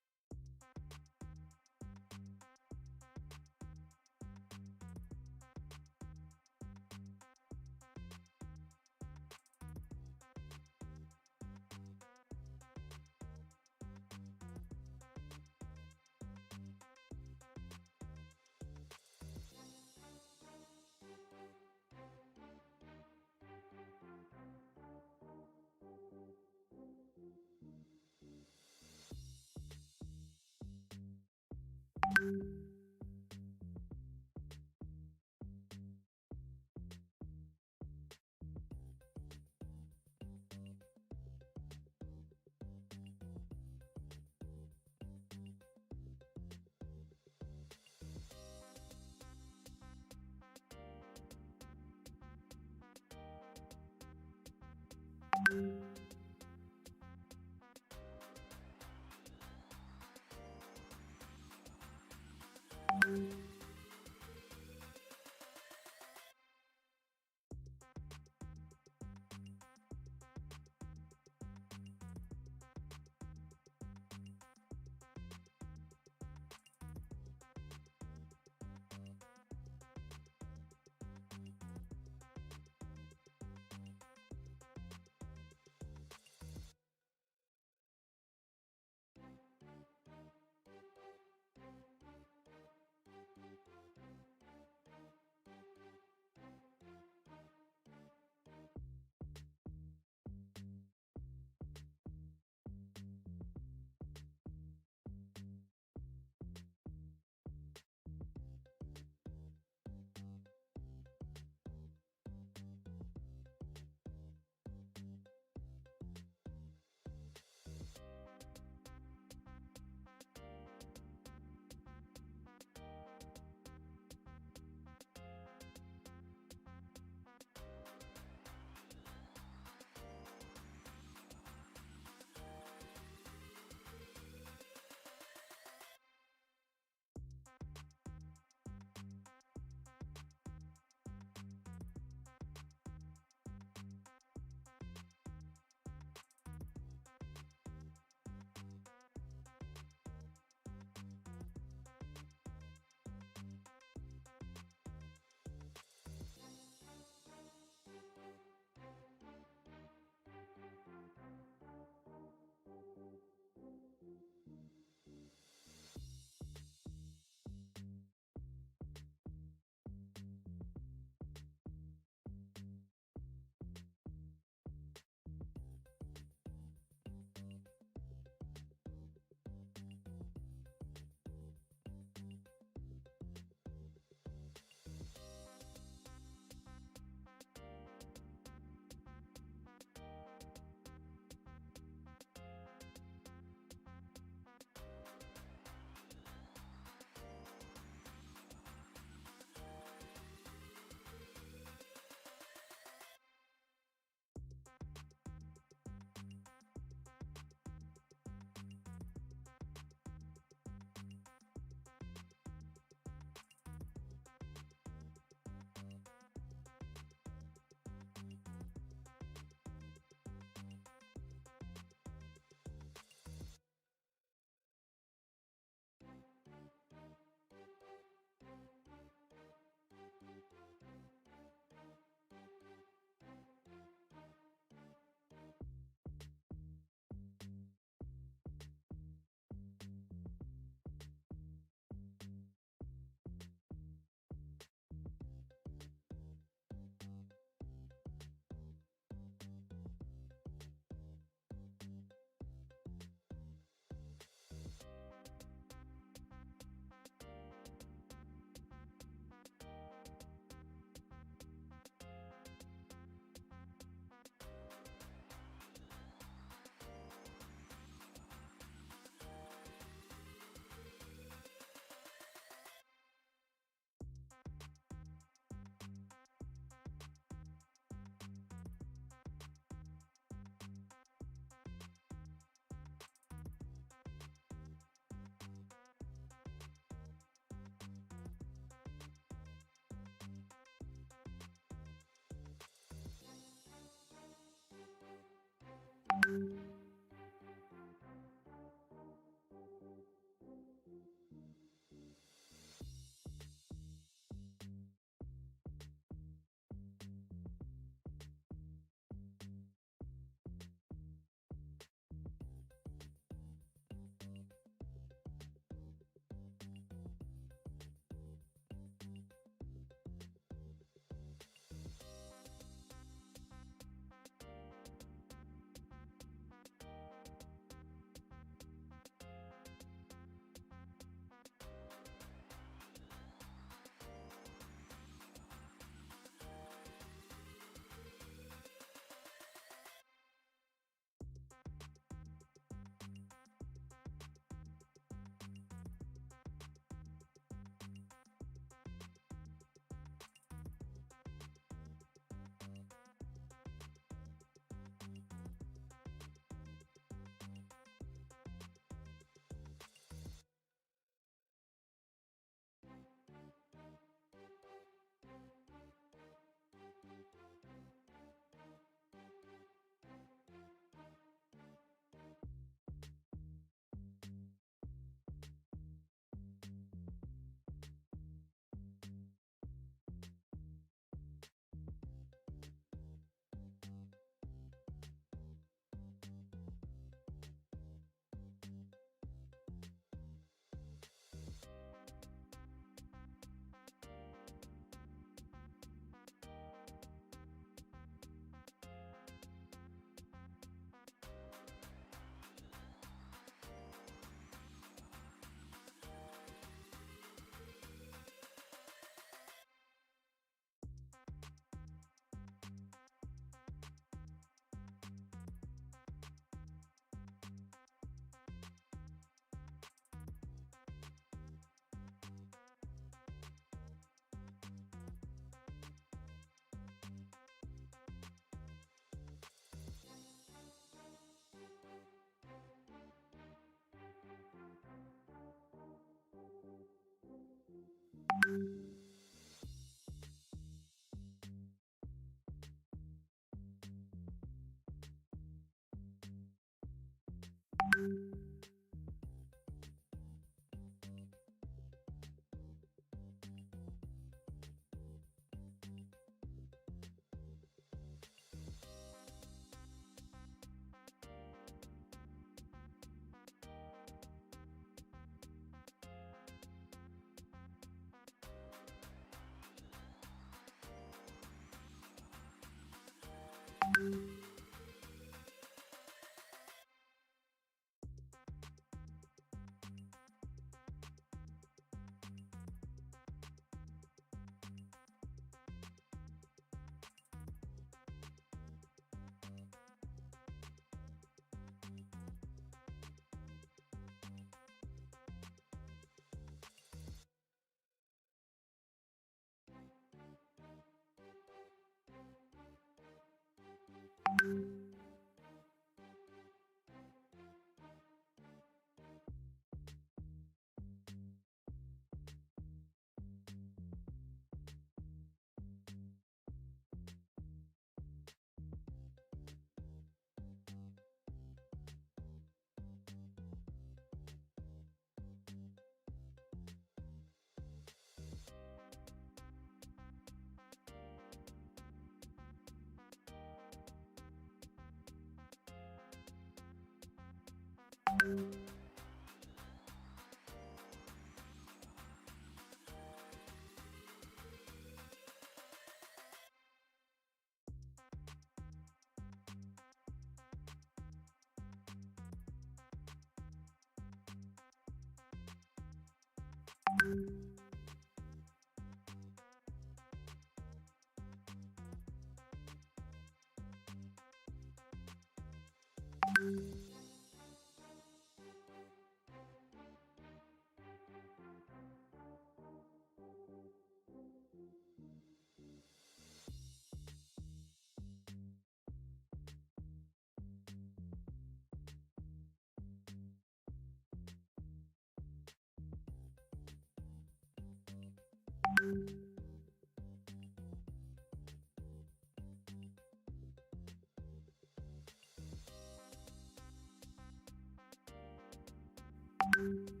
you